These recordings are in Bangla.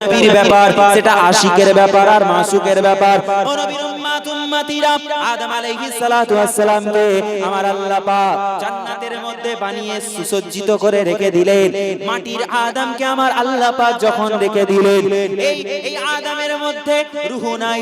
নবীর ব্যাপার, সেটা আশিকের ব্যাপার আর মাসুকের ব্যাপার। ও নবীর উম্মত উম্মতিরা, আদম আলাইহিস সালাতু ওয়াস সালামকে আমার আল্লাহ পাক জান্নাতের মধ্যে বানিয়ে সুসজ্জিত করে রেখে দিলেন। মাটির আদমকে আমার আল্লাহ পাক যখন রেখে দিলেন, এই আদমের মধ্যে রূহ নাই,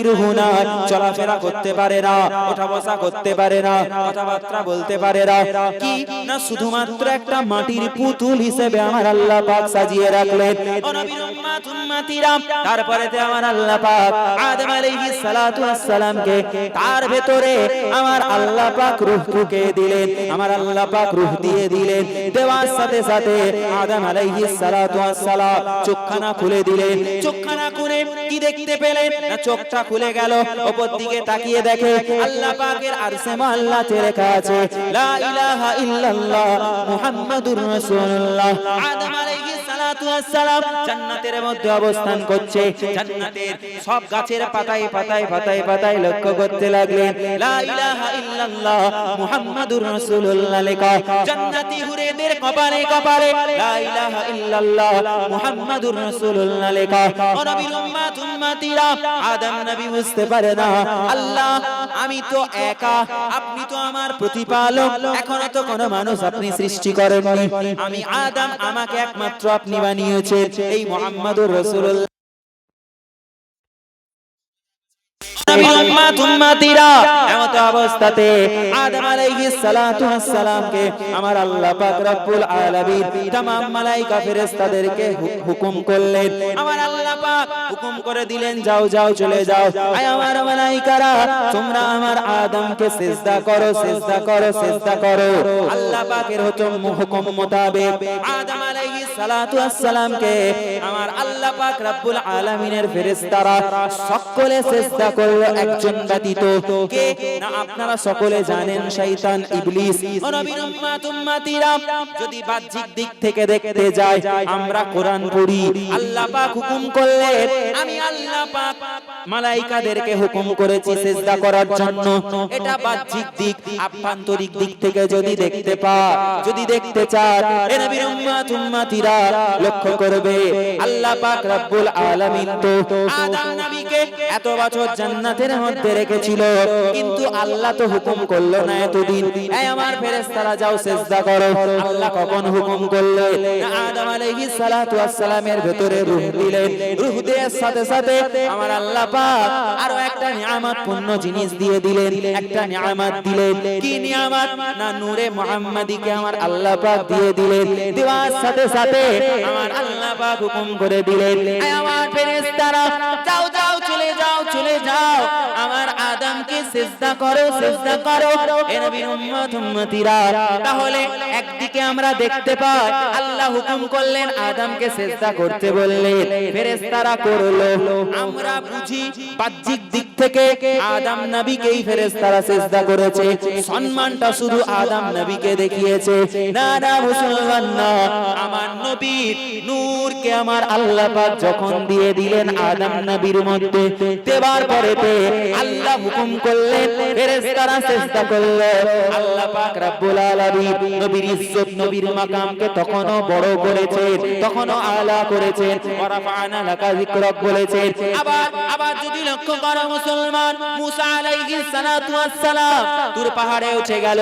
চলাফেরা করতে পারে না, ওঠা বসা করতে পারে না, কথাবার্তা বলতে পারে না, কি না শুধুমাত্র একটা মাটির পুতুল হিসেবে আমার আল্লাহ পাক সাজিয়ে রাখলেন। ও নবীর উম্মত উম্মতিরা, তারপরে আমার আল্লাহ পাক আদম আলাইহিস সালাতু ওয়াস সালামকে তার ভেতরে আমার আল্লাহ পাক রূহ ঢুকিয়ে দিলেন, আমার আল্লাহ পাক রূহ দিয়ে দিলেন। দেওয়ার সাথে সাথে আদম আলাইহিস সালাতু ওয়াস সালাম চোখখানা খুলে দিলেন। চোখখানা খুলে কি দেখতে পেলেন? না চোখটা খুলে গেল, উপর দিকে তাকিয়ে দেখে আল্লাহ পাকের আরশে মাল্লাতে লেখা আছে লা ইলাহা ইল্লাল্লাহ মুহাম্মাদুর রাসূলুল্লাহ। আদম আলাইহিস সালাতু ওয়াস সালাম জান্নাতের মধ্যে অবস্থান করছে। জান্নাতের সব গাছের পাতায় পাতায় পাতায় পাতায় লক্ষ্য করতে লাগলেন লা ইলাহা ইল্লাল্লাহ মুহাম্মাদুর রাসূলুল্লাহ লেখা। জান্নাতি হুরেদের কপালে কপালে লা ইলাহা ইল্লাল্লাহ মুহাম্মাদুর রাসূলুল্লাহ লেখা। ও নবীর উম্মত উম্মতিরা, আদম নবী বুঝতে পারে না আল্লাহ আমি তো একা, আপনি তো আমার প্রতিপালক, এখনো তো কোনো মানুষ আপনি সৃষ্টি করেননি, আমি আদম, আমাকে একমাত্র আপনি বানিয়েছেন। এই মুহাম্মাদুর রাসূলুল্লাহ নবীর উম্মত উম্মতিরা, এমত অবস্থাতে আদম আলাইহিস সালাতু ওয়াস সালামকে আমার আল্লাহ পাক রব্বুল আলামিন तमाम মালায়েকা ফেরেশতাদেরকে হুকুম করলেন। আমার আল্লাহ পাক হুকুম করে দিলেন যাও যাও চলে যাও, আয় আমার মালায়েকারা তোমরা আমার আদমকে সিজদা করো, সিজদা করো, সিজদা করো। আল্লাহ পাকের হুকুম মোতাবেক আদম আলাইহিস সালাতু ওয়াস সালামকে আমার আল্লাহ পাক রব্বুল আলামিনের ফেরেশতারা সকলে সিজদা করলো, একজন ব্যতীত। কে না আপনারা সকলে জানেন, শয়তান ইবলিস। ও নবীর উম্মত উম্মতিরা, যদি বাহ্যিক দিক থেকে দেখতে যাই, আমরা কোরআন পড়ি, আল্লাহ পাক হুকুম করলেন, আমি আল্লাহ পাক মালায়েকাদেরকে হুকুম করেছি সিজদা করার জন্য। এটা বাহ্যিক দিক। আভ্যন্তরিক দিক থেকে যদি দেখতে যদি দেখতে চান, এ নবীর উম্মত উম্মতিরা লক্ষ্য করবে আল্লাহ পাক রব্বুল আলামিন তো আদম নবীকে এত বছর জান্নাতের মধ্যে রেখেছিল, কিন্তু আল্লাহ তো হুকুম করলো না এতদিন, এই আমার ফেরেশতারা যাও সিজদা করো। আল্লাহ কখন হুকুম করলেন? আদম আলাইহিস সালাতু ওয়াস সালামের ভিতরে রূহ দিলেন। রূহ দেওয়ার সাথে সাথে আমার আল্লাহ পাক আরো একটা নিয়ামত পূর্ণ জিনিস দিয়ে দিলেন, একটা নিয়ামত দিলেন। কি নিয়ামত? না নূরে মুহাম্মাদিকে আমার আল্লাহ পাক দিয়ে দিলেন। দেওয়ার সাথে সাথে আমার আল্লাহ পাক হুকুম করে দিলেন, এই আমার ফেরেশতারা যাও যাও চলে যাও, চলে যাও, আমার আদমকে সিজদা করো, সিজদা করো। এ নবীর উম্মত উম্মতিরা, তাহলে একদিকে আমরা দেখতে পাই আল্লাহ হুকুম করলেন, আদমকে সিজদা করতে বললেন, ফেরেশতারা করলো। আমরা বুঝি বাহ্যিক দিক থেকে আদম নবীকেই ফেরেশতারা সিজদা করেছে, সম্মানটা শুধু আদম নবীকে দেখিয়েছে। না না মুসলমান না, আমার নবীর নূরকে আমার আল্লাহ পাক যখন দিয়ে দিলেন আদম নবীর মধ্যে, দেবার পরেতে আল্লাহ হুকুম করলেন, ফেরেশতারা সিজদা করলো। আল্লাহ পাক রব্বুল আলামিন নবীর ইজ্জত, নবীর মাকামকে তখনও বড় করেছেন, তখনও আলা করেছেন, ওয়া রাফা'না লাকা যিকরাক বলেছেন। আবার যদি লক্ষ্য করো মুসলমান, মুসা আলাইহিস সালাতু ওয়াস সালাম তুর পাহাড়ে উঠে গেল।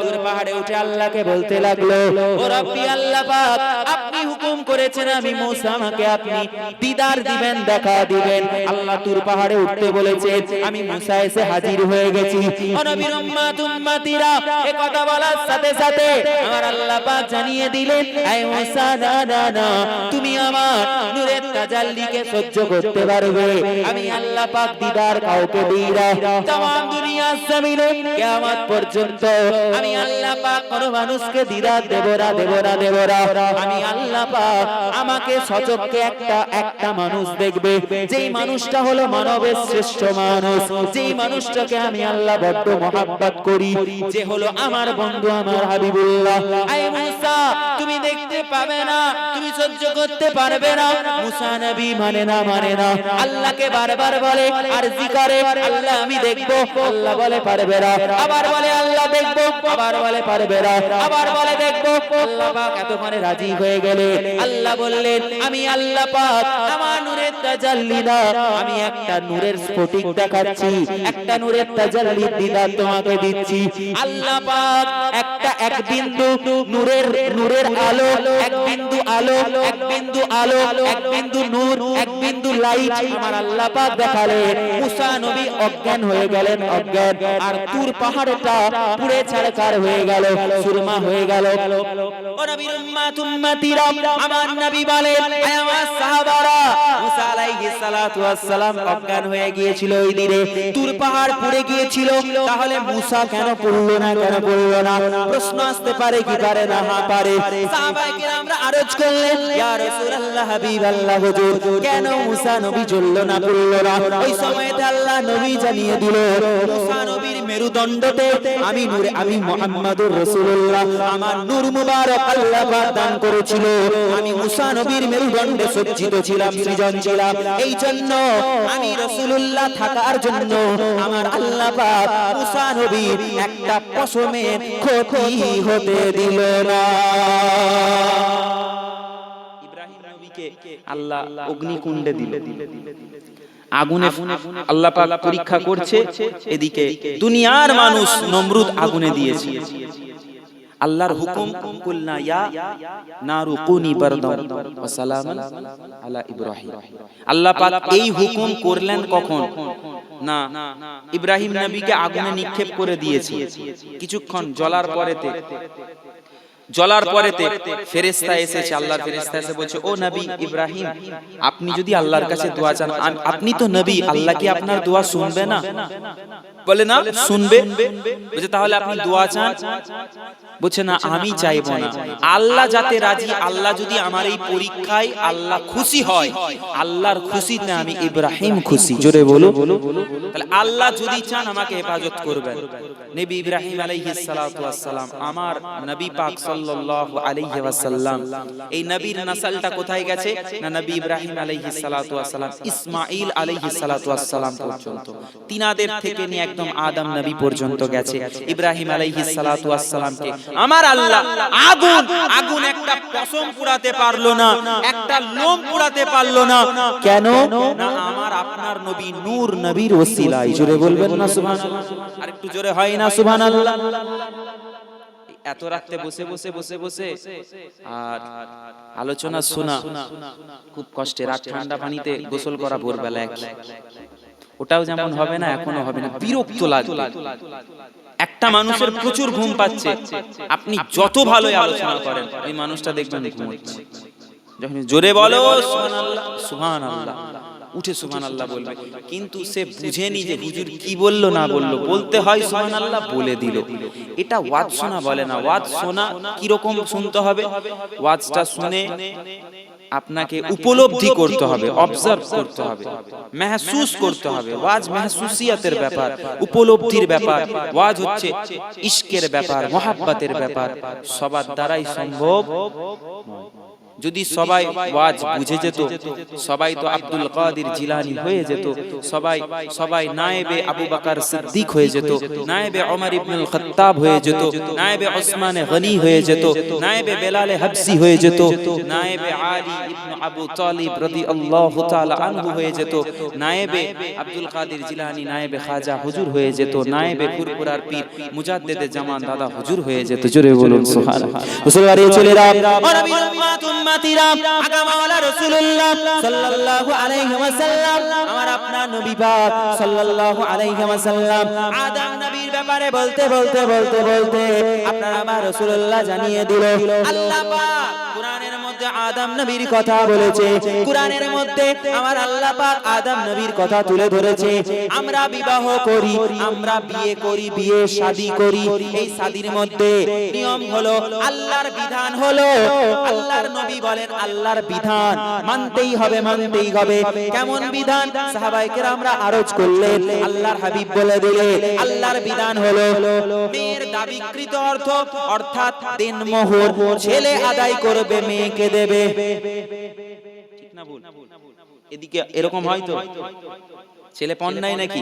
তুর পাহাড়ে উঠে আল্লাহকে বলতে লাগলো, ও রব্বি আল্লাহ পাক, আপনি হুকুম করেছেন আমি মুসা, আমাকে আপনি দিদার দিবেন, দেখা দিবেন। আল্লাহ তুর পাহাড়ে উঠতে বলেছেন, আমি মুসা এসে হাজির হয়ে গেছি। ও নবীর উম্মত উম্মতিরা, এই কথা বলার সাথে সাথে আমার আল্লাহ পাক জানিয়ে দিলেন, এই মুসা না না না, তুমি আমার নূরের তাজাল্লিকে সহ্য করতে পারবে। আমি আল্লাহ পাক দিদার কাউকে দিই না। तमाम দুনিয়ার জমিনে কিয়ামত পর্যন্ত আমি আল্লাহ পাক কোন মানুষকে দিদার দেব না, দেব না, দেব না। আমি আল্লাহ পাক আমাকে সচক্ষে একটা মানুষ দেখবে, যেই মানুষটা হলো মানবের শ্রেষ্ঠ মানুষ, যেই মানুষটাকে মানুষটাকে আমি আল্লাহ বড্ড মহব্বত করি, যে হলো আমার বন্ধু আমার হাবিবুল্লাহ। আয় মুসা, তুমি দেখতে পাবে না, তুমি সহ্য করতে পারবে না। মুসা নবী মানে না আল্লাহকে বারবার বলে আরজি করে, আল্লাহ আমি দেখবো, আল্লাহ বলে পারবে না, আবার বলে আল্লাহ দেখবো, আবার বলে পারবে না, আবার বলে দেখবো। আল্লাহ পাক এতক্ষণে রাজি হয়ে গেলে আল্লাহ বললেন, আমি আল্লাহ পাক আমার নূরের তাজাল্লি না, আমি একটা নূরের স্ফটিক দেখাচ্ছি, একটা নূরের তাজাল্লি দিদার তোমাকে দিচ্ছি। আল্লাহ পাক এক বিন্দু নূরের আলো, এক বিন্দু আলো, এক বিন্দু আলো, এক বিন্দু নূর, এক বিন্দু লাইট আমার আল্লাহ পাক দেখালেন। মুসা নবী অজ্ঞান হয়ে গেলেন, অজ্ঞান, আর তুর পাহাড়টা পুড়ে ছারখার হয়ে গেল, সুরমা হয়ে গেল। ও নবীর উম্মত উম্মতিরা, আমার নবী বলেন, আয় আমার সাহাবারা, মুসা আলাইহিস সালাতু ওয়াস সালাম অজ্ঞান হয়ে গিয়েছিল ওই দিনে, তুর পাহাড় পুড়ে গিয়েছিল, তাহলে মুসা কেন পড়লো না, কেন পড়লো না? প্রশ্ন আসতে পারে কি পারে না? হ্যাঁ পারে। সাহাবায়ে কিরামরা আরজ করলেন, ইয়া রাসূলুল্লাহ, হাবিবাল্লাহ, হুজুর কেন মুসা নবী জ্বললো না, পড়লো না? ওই সময়তে আল্লাহ নবী জানিয়ে দিল, মুসা নবীর মেরুদণ্ডতে আমি মুহাম্মাদুর রাসূলুল্লাহ, আমার নূর মুবারক আল্লাহ পাক দান করেছিল, আমি মুসা নবীর মেরুদণ্ডে সজ্জিত ছিলাম, সৃজন ছিলাম। এই জন্য আমি রাসূলুল্লাহ থাকার জন্য আমার আল্লাহ পাক মুসা নবীর একটা পশমের ক্ষতি হতে দিল না। ইব্রাহিম নবীকে আল্লাহ অগ্নিকুণ্ডে দিল, আগুনে আল্লাহ পাক পরীক্ষা করছে, এদিকে দুনিয়ার মানুষ নমরুদ আগুনে দিয়েছে। আল্লাহর হুকুম, কুলনা ইয়া নারু কুনি বারদান ওয়া সালামান আলা ইব্রাহিম। আল্লাহ পাক এই হুকুম করলেন কখন? না, ইব্রাহিম নবীকে আগুনে নিক্ষেপ করে দিয়েছে, কিছুক্ষণ জ্বলার পরেতে ফেরেশতা এসেছে, আল্লাহর ফেরেশতা এসে বলছে, ও নবী ইব্রাহিম, আপনি যদি আল্লাহর কাছে দোয়া চান, আপনি তো নবী, আল্লাহ কি আপনার দোয়া শুনবে না? বলে না, শুনবে। বলছে তাহলে আপনি দোয়া চান। বলছে না, আমি চাইবো না, আল্লাহ যাতে রাজি, আল্লাহ যদি আমার এই পরীক্ষায় আল্লাহ খুশি হয়, আল্লাহর খুশিতে আমি ইব্রাহিম খুশি। জোরে বলো। তাহলে আল্লাহ যদি চান আমাকে হেফাজত করবেন। নবী ইব্রাহিম আলাইহিস সালাতু ওয়াস সালাম, আমার নবী পাক সাল্লাল্লাহু আলাইহি ওয়াসাল্লাম, এই নবীর নসলটা কোথায় গেছে? না, নবী ইব্রাহিম আলাইহিস সালাতু ওয়াস সালাম ইসমাঈল আলাইহিস সালাতু ওয়াস সালাম পর্যন্ত, তিনাদের থেকে নিয়ে একদম আদম নবী পর্যন্ত গেছে। ইব্রাহিম আলাইহিস সালাতু ওয়াস সালামকে আমার আল্লাহ আগুন একটা পশম পুড়াতে পারলো না, একটা লোম পুড়াতে পারলো না। কেন? না, আমার আপনার নবী নূর নবীর ওসিলায়। জোরে বলবেন না সুবহানাল্লাহ? আর একটু জোরে হয় না সুবহানাল্লাহ? এত রাতে বসে আর আলোচনা শোনা খুব কষ্টে। রাত ঠান্ডা পানিতে গোসল করা ভোরবেলা ওটাও যেমন হবে না, এখনো হবে না, বিরক্ত লাগবে। একটা মানুষের প্রচুর ঘুম পাচ্ছে, আপনি যত ভালোই আলোচনা করেন ওই মানুষটা দেখবেন ঘুমোচ্ছে। যখন জোরে বলো সুবহানাল্লাহ, সুবহানাল্লাহ, উঠে সুবহানাল্লাহ বলবে, কিন্তু সে বুঝেনি যে হুজুর কি বললো না বললো, বলতে হয় সুবহানাল্লাহ, বলে দিল। এটা ওয়াজ শোনা বলে না। ওয়াজ শোনা কি রকম শুনতে হবে? ওয়াজটা শুনে আপনাকে উপলব্ধি করতে হবে, অবজার্ভ করতে হবে, মেহসুস করতে হবে। ওয়াজ মেহসুসিয়াতের ব্যাপার, উপলব্ধির ব্যাপার। ওয়াজ হচ্ছে ইশকের ব্যাপার, মহাব্বতের ব্যাপার। সবার দ্বারাই সম্ভব নয়। যদি সবাই ওয়াজ বুঝে যেত, সবাই তো আব্দুল কাদের জিলানী হয়ে যেত, সবাই নায়েবে আবু বকর সিদ্দিক হয়ে যেত, নায়েবে ওমর ইবনুল খাত্তাব হয়ে যেত, নায়েবে ওসমান গনি হয়ে যেত, নায়েবে বেলাল হাবসি হয়ে যেত, নায়েবে আলী ইবনে আবু তালিব রাদিয়াল্লাহু তাআলা আনহু হয়ে যেত, নায়েবে আব্দুল কাদের জিলানী, নায়েবে খাজা হুজুর হয়ে যেত, নায়েবে ফুরফুরার পীর মুজাদ্দেদে জামান দাদা হুজুর হয়ে যেত। জোরে বলুন সুবহানাল্লাহ। মুসলমানের ছেলেরা, ও নবীর উম্মতিরা, আগা মাওলা রাসূলুল্লাহ সাল্লাল্লাহু আলাইহি ওয়াসাল্লাম, আমার আপনার নবী পাক সাল্লাল্লাহু আলাইহি ওয়াসাল্লাম আদম নবীর ব্যাপারে বলতে আপনার আমার রাসূলুল্লাহ জানিয়ে দিল, আল্লাহ পাক কুরআনের মধ্যে আদম নবীর কথা বলেছে, কুরআনের মধ্যে আমার আল্লাহ পাক আদম নবীর কথা তুলে ধরেছে। আমরা বিবাহ করি, আমরা বিয়ে করি, বিয়ে শাদী করি, এই শাদীর মধ্যে নিয়ম হলো আল্লাহর বিধান হলো, আল্লাহর নবী বলেন আল্লাহর বিধান মানতেই হবে, মানতেই হবে। কেমন বিধান? সাহাবায়ে কেরামরা আরজ করলেন, আল্লাহর হাবিব বলে দিলে আল্লাহর বিধান হলো মেয়ের দাবিকৃত অর্থ অর্থাৎ দেনমোহর ছেলে আদায় করবে, মেয়েকে দেবে। ঠিক না ভুল? এদিকে এরকম হয় তো, ছেলে পণ নাই নাকি?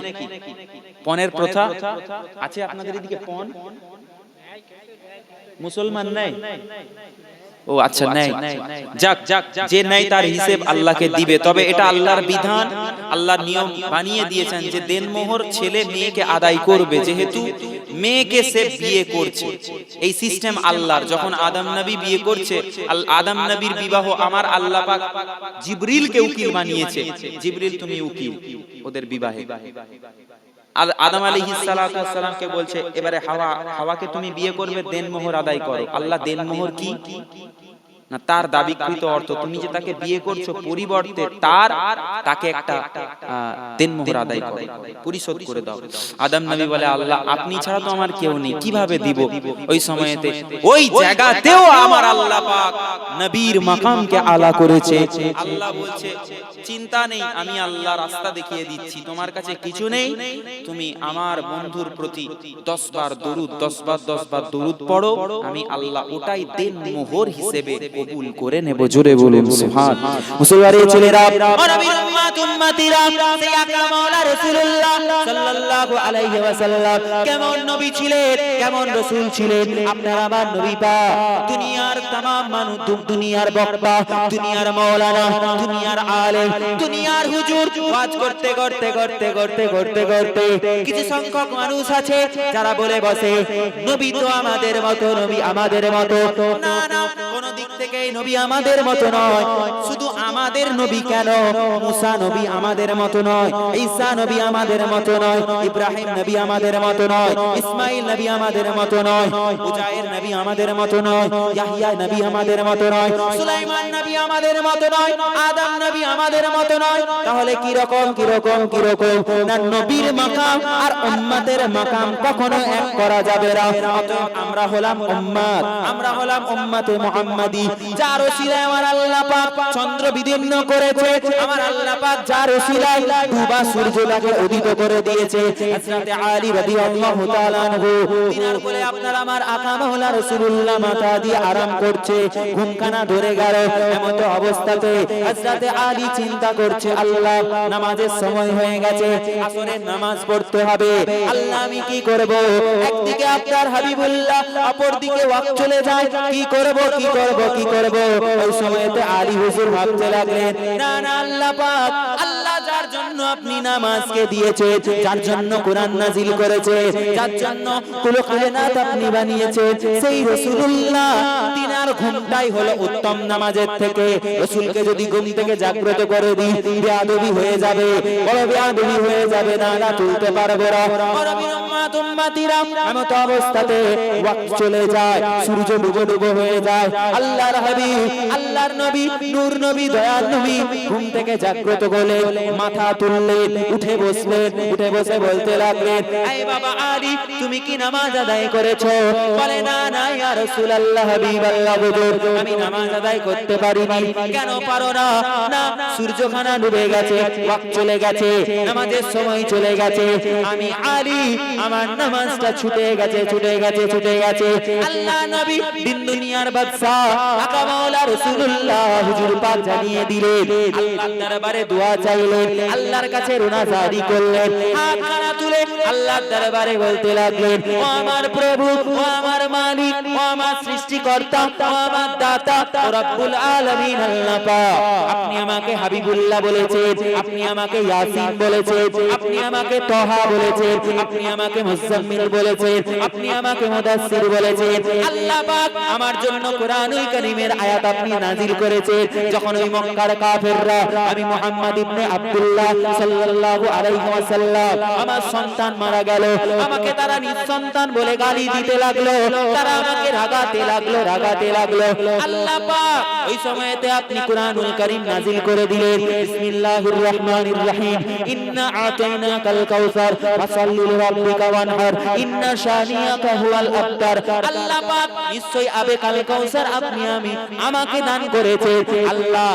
পণের প্রথা আছে আপনাদের এদিকে? পণ মুসলমান নাই? ও আচ্ছা, নাই। যাক, যে নাই তার হিসেব আল্লাহকে দিবে। তবে এটা আল্লাহর বিধান, আল্লাহর নিয়ম বানিয়ে দিয়েছেন যে দেনমোহর ছেলে মেয়েকে আদায় করবে, যেহেতু মেয়েকে সে বিয়ে করছে। এই সিস্টেম আল্লাহর। যখন আদম নবী বিয়ে করছে, আদম নবীর বিবাহ আমার আল্লাহ পাক জিবরিলকে উকিল বানিয়েছে। জিবরিল তুমি উকিল ওদের বিবাহে। আদম আলাইহিস সালাতু ওয়াস সালামকে বলছে এবারে হাওয়াকে তুমি বিয়ে করবে, দেনমোহর আদায় করো। আল্লাহ দেনমোহর কি না তার দাবিকৃত অর্থ, তুমি যে তাকে বিয়ে করছো পরিবর্তে তাকে একটা দেনমোহর আদায় করো, পরিশোধ করে দাও। আদম নবী বলে আল্লাহ আপনি ছাড়া তো আমার কেউ নেই, কিভাবে দিব? ওই সময়তে ওই জায়গাতেও আমার আল্লাহ পাক নবীর মাকামকে আলা করেছে। আল্লাহ বলছে চিন্তা নেই, আমি আল্লাহ রাস্তা দেখিয়ে দিচ্ছি, তোমার কাছে কিছু নেই, তুমি আমার বন্ধুর প্রতি 10 বার দরুদ, 10 বার দরুদ পড়ো, আমি আল্লাহ ওটাই দেনমোহর হিসেবে কবুল করে নেব। জোরে বলুন সুবহান। মুসলমানের ছেলেরা, নবীর উম্মত উম্মতিরা, সেই আকরাম মাওলা রাসূলুল্লাহ সাল্লাল্লাহু আলাইহি ওয়াসাল্লাম কেমন নবী ছিলেন, কেমন রাসূল ছিলেন। আপনার আমার নবী পাক দুনিয়ার तमाम মানুষ, দুনিয়ার বক্তা, দুনিয়ার মাওলানা, দুনিয়ার আলেম, দুনিয়ার হুজুর ওয়াজ করতে করতে করতে করতে করতে করতে কিছু সংখ্যক মানুষ আছে যারা বলে বসে নবী তো আমাদের মতো, নবী আমাদের মতো। না না, কোন দিক থেকে নবী আমাদের মতো নয়। শুধু আমাদের নবী কেন, মুসা নবী আমাদের মতো নয়, ঈসা নবী আমাদের মতো নয়, ইব্রাহিম নবী আমাদের মতো নয়, ইসমাইল নবী আমাদের মতো নয়, উজায়ের নবী আমাদের মতো নয়, ইয়াহইয়া নবী আমাদের মতো নয়, সুলাইমান নবী আমাদের মতো নয়, আদম নবী আমাদের মতো নয়। তাহলে কি রকম না, নবীর মাকাম আর উম্মতের মাকাম কখনো এক করা যাবে না। আমরা হলাম উম্মত, আমরা হলাম উম্মতে মুহাম্মাদি, যার ওসিলায় আমার আল্লাহ পাক চন্দ্র বিদীর্ণ করেছে, আমার আল্লাহ পাক যার ওসিলায় ডুবা সূর্যটাকে উদিত করে দিয়েছে। হযরত আলী রাদিয়াল্লাহু তাআলা আনহু তিনার কোলে আপনার আমার আকা মাওলা রাসূলুল্লাহ মাথা দিয়ে আরাম করছে, ঘুমখানা ধরে গেল। এমত অবস্থাতে হযরত আলী চিন্তা করছে আল্লাহ নামাজের সময় হয়ে গেছে, আসরের নামাজ পড়তে হবে, আল্লাহ আমি কি করব? একদিকে আপনার হাবিবুল্লাহ, অপর দিকে ওয়াক্ত চলে যায়, কি করব? ওই সময়তে আলী হুজুর ভাবতে লাগলেন না না, আল্লাহ পাক, আল্লাহ যার জন্য আপনি নামাজকে দিয়েছে, যার জন্য কোরআন নাজিল করেছে, যার জন্য কুল কায়নাত আপনি বানিয়েছে, সেই রাসূলুল্লাহ তিনার ঘুমটাই হলো উত্তম নামাজের থেকে। রাসূলকে যদি ঘুম থেকে জাগ্রত করে দিই, বেয়াদবি হয়ে যাবে, বড় বেয়াদবি হয়ে যাবে, না তুলতে পারবো না। নবীর উম্মত উম্মতিরা এমত অবস্থাতে ওয়াক্ত চলে যায়, সূর্য ডুবো হয়ে যায়। আল্লাহর হাবিব, আল্লাহর নবী, নূর নবী, দয়ার নবী ঘুম থেকে জাগ্রত হলে মাথা তুললেন, উঠে বসলেন, উঠে বসে বলতে লাগলেন এই বাবা আলী, তুমি কি নামাজ আদায় করেছো? বলে না না ইয়া রাসূলুল্লাহ, হাবিবাল্লাহ হুজুর, আমি নামাজ আদায় করতে পারিনি। কেন পারো না? না, সূর্যখানা ডুবে গেছে, ওয়াক্ত চলে গেছে, নামাজের সময় চলে গেছে, আমি আলী আমার নামাজটা ছুটে গেছে। আল্লাহ নবী দিন দুনিয়ার বাদশা আকা মাওলা রাসূলুল্লাহ হুজুর পাক জানিয়ে দিলেন, আল্লাহর দরবারে দোয়া চাইলেন, আল্লাহর কাছে রোনাজারি করলেন, হাতখানা তুলে আল্লাহর দরবারে বলতে লাগলেন ও আমার প্রভু, ও আমার মালিক, ও আমার সৃষ্টিকর্তা, ও আমার দাতা, ও রব্বুল আলামিন আল্লাহ পাক, আপনি আমাকে হাবিবুল্লাহ বলেছেন, আপনি আমাকে ইয়াসিন বলেছেন, আপনি আমাকে তহা বলেছেন, আপনি আমাকে মুজাম্মিল বলেছেন, আপনি আমাকে মুদাসসির বলেছেন। আল্লাহ পাক আমার জন্য কোরআনুল কারীমের আয়াত আপনি নাযিল করেছেন। যখন ওই মক্কার কাফেররা আমি মুহাম্মদ ইবনে আব্দুল্লাহ সাল্লাল্লাহু আলাইহি ওয়াসাল্লাম, আমার সন্তান মারা গেল, আমাকে তারা নিঃসন্তান বলে গালি দিতে লাগলো, তারা আমাকে রাগাতে লাগলো। আল্লাহ পাক ওই সময়তে আপনি কুরআনুল কারীম নাযিল করে দিলেন, বিসমিল্লাহির রহমানির রহিম, ইন্না আতাইনাকাল কাউসার ফাসাল্লি লিরাব্বিকা ওয়ানহার, ইন্না শানিয়াকা হুয়াল আবতার। আল্লাহ পাক নিশ্চয়ই আবে কাল কাউসার আপনি আমাকে দান করেছে। আল্লাহ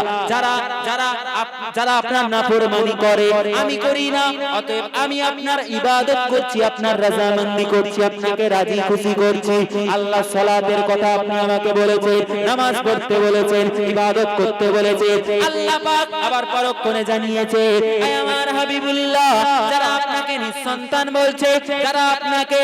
যারা আপনার নাফরমানি করে, আমি করি না, অতএব আমি আপনার ইবাদত করছি, আপনার রাজামন্দি করছি, আপনাকে রাজি খুশি করছি। আল্লাহ সালাতের কথা আপনি আমাকে বলেছেন, নামাজ পড়তে বলেছেন, ইবাদত করতে বলেছেন। আল্লাহ পাক আবার পরক্ষণে জানিয়েছে, হে আমার হাবিবুল্লাহ, যারা আপনাকে নিঃসন্তান বলছে, যারা আপনাকে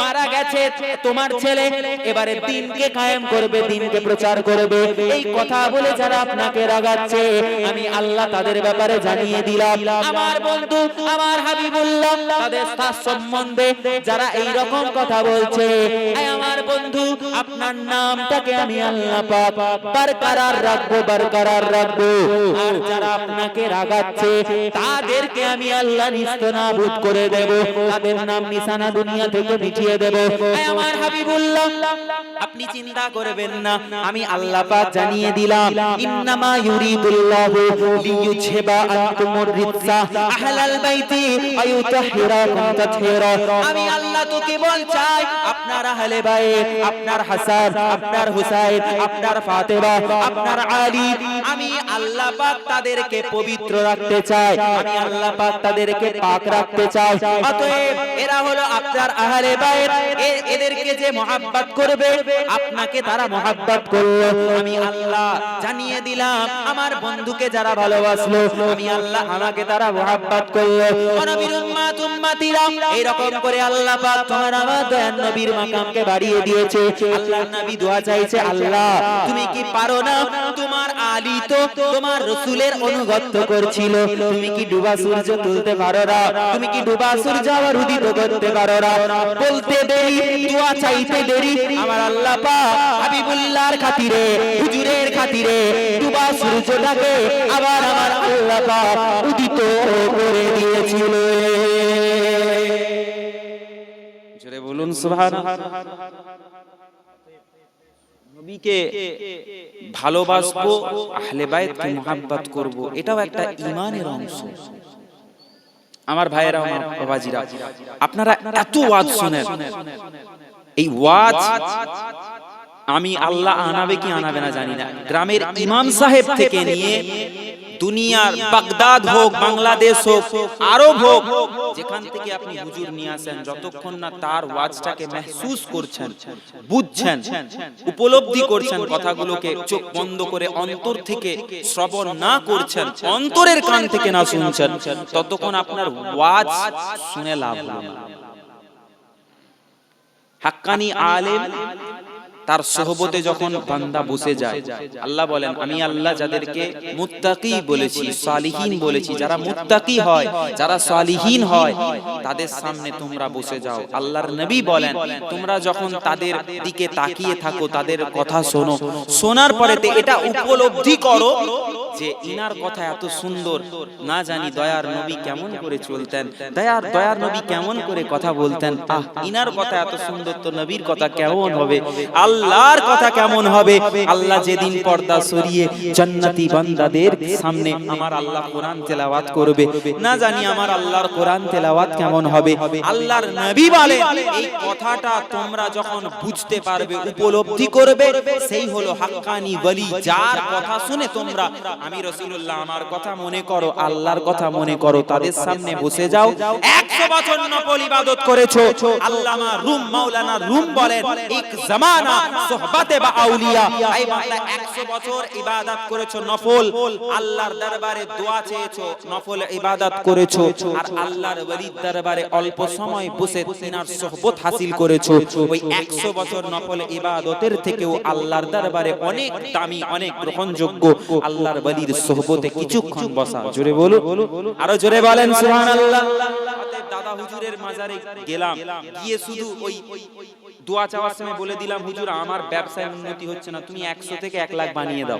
মারা গেছে তোমার ছেলে এবারে দ্বীনকে কায়েম করবে, দ্বীনকে প্রচার করবে, এই কথা বলে যারা আপনাকে রাগাচ্ছে, আমি আল্লাহ তাদের ব্যাপারে জানিয়ে দিলাম। আমার বন্ধু, আমার হাবিবুল্লাহ, তাদের সম্বন্ধে যারা এই রকম কথা বলছে, আমার বন্ধু, আপনার নামটাকে আমি আল্লাহ পাক বরকরার রাখবো। আর যারা আপনাকে রাগাচ্ছে তাদেরকে আমি আল্লাহ নিস্তেনাবুদ করে দেব, তাদের নাম নিশানা দুনিয়া থেকে মিটিয়ে দেব। আমার হাবিবুল্লাহ, আপনি চিন্তা করবেন না, আমি আল্লাহ পাক জানিয়ে দিলাম, ইন্নামা ইউরিদুল্লাহু লিইউযহিবা আনকুমুর রিজসা আহলাল বাইতি আয়ুতাহিরাকুম তাতহীরা। আমি আল্লাহ তো কেবল চাই আপনার আহলে বাইত, আপনার হাসান, আপনার হুসাইন, আপনার ফাতেমা, আপনার আলী, আমি আল্লাহ পাক তাদেরকে পবিত্র রাখতে চাই, আমি আল্লাহ পাক তাদেরকে পাক রাখতে চাই। অতএব এরা হলো আপনার আহলে বাইত, এদেরকে যে মহব্বত করবে আপনাকে তারা মহব্বত করলো। আমি আল্লাহ জানিয়ে দিলাম, আমার বন্ধুকে যারা ভালোবাসলো, আমি আল্লাহ আমাকে তারা মহব্বত করলো। নবীর উম্মত উম্মতিরা এরকম করে আল্লাহ পাক তোমার আমার দয়ার নবীর মাকামকে বাড়িয়ে দিয়েছে। আল্লাহর নবী দোয়া চাইছে, আল্লাহ তুমি কি পারো না, তোমার আলী তো তোমার রাসূলের অনুগত করছিল, তুমি কি ডুবা সূর্য তুলতে পারো না, তুমি কি ডুবা সূর্য আবার উদিত করতে পারো না? বলতে দেরি, দোয়া চাইতে দেরি, আমার আল্লাহ পাক হাবিবুল্লাহর খাতিরে, হুজুরের খাতিরে ডুবা সূর্যটাকে আবার আমার আল্লাহ পাক উদিত করে দিয়েছিল। জোরে বলুন সুবহানাল্লাহ। নবীকে ভালোবাসবো, আহলে বাইতকে মহব্বত করব, এটাও একটা ঈমানের অংশ। আমার ভাইয়েরা, আমার বাবাজিরা, আপনারা এত ওয়াজ শুনেন, এই ওয়াজ আমি আল্লাহ আনাবে কি আনাবে না জানি না, গ্রামের ইমাম সাহেব থেকে নিয়ে দুনিয়ার বাগদাদ হোক, বাংলাদেশ হোক, আরব হোক, যেখান থেকে আপনি হুজুর নিয়ে আসেন, যতক্ষণ না তার ওয়াজটাকে মেহসুস করছেন, বুঝছেন, উপলব্ধি করছেন, কথাগুলোকে চোখ বন্ধ করে অন্তর থেকে শ্রবণ না করছেন, অন্তরের কান থেকে না শুনছেন, ততক্ষণ আপনার ওয়াজ শুনে লাভ হবে না। হাক্কানি আলেম তার সোহবতে যখন বান্দা বসে যায়, আল্লাহ বলেন, আমি আল্লাহ যাদেরকে মুত্তাকি বলেছি, সালিহিন বলেছি, যারা মুত্তাকি হয়, যারা সালিহিন হয়, তাদের সামনে তোমরা বসে যাও। আল্লাহর নবী বলেন, তোমরা যখন তাদের দিকে তাকিয়ে থাকো, তাদের কথা শোনো, শোনার পরে এটা উপলব্ধি করো যে ইনার কথা এত সুন্দর, না জানি দয়ার নবী কেমন করে চলতেন, দয়ার নবী কেমন করে কথা বলতেন, ইনার কথা এত সুন্দর, তো নবীর কথা কেমন হবে, আল্লাহর কথা কেমন হবে। আল্লাহ যেদিন পর্দা সরিয়ে জান্নাতি বান্দাদের সামনে আমার আল্লাহ কোরআন তেলাওয়াত করবে, না জানি আমার আল্লাহর কোরআন তেলাওয়াত কেমন হবে। আল্লাহর নবী বলেন, এই কথাটা তোমরা যখন বুঝতে পারবে, উপলব্ধি করবে, সেই হলো হাক্কানি ওলি, যার কথা শুনে তোমরা আমি রাসূলুল্লাহ আমার কথা মনে করো, আল্লাহর কথা মনে করো, তাদের সামনে বসে যাও। 100 বছর নফল ইবাদত করেছো, আল্লামা রুম, মাওলানা রুম বলেন, এক জামানা সোহবতে বা আউলিয়া, এই বান্দা 100 বছর ইবাদত করেছো নফল, আল্লাহর দরবারে দোয়া চেয়েছো, নফল ইবাদত করেছো, আর আল্লাহর ওলির দরবারে অল্প সময় বসে তিনার সোহবত হাসিল করেছো, ওই 100 বছর নফল ইবাদতের থেকেও আল্লাহর দরবারে অনেক দামি, অনেক গ্রহণযোগ্য আল্লাহর ওলির সোহবতে কিছুক্ষণ বসা। জোরে বলো, আরো জোরে বলেন সুবহানাল্লাহ। দাদা হুজুরের মাজারে গেলাম, গিয়ে শুধু ওই দোয়া চাওয়ার সময় বলে দিলাম, হুজুর আমার ব্যবসায় উন্নতি হচ্ছে না, তুমি 100 থেকে 1 লাখ বানিয়ে দাও।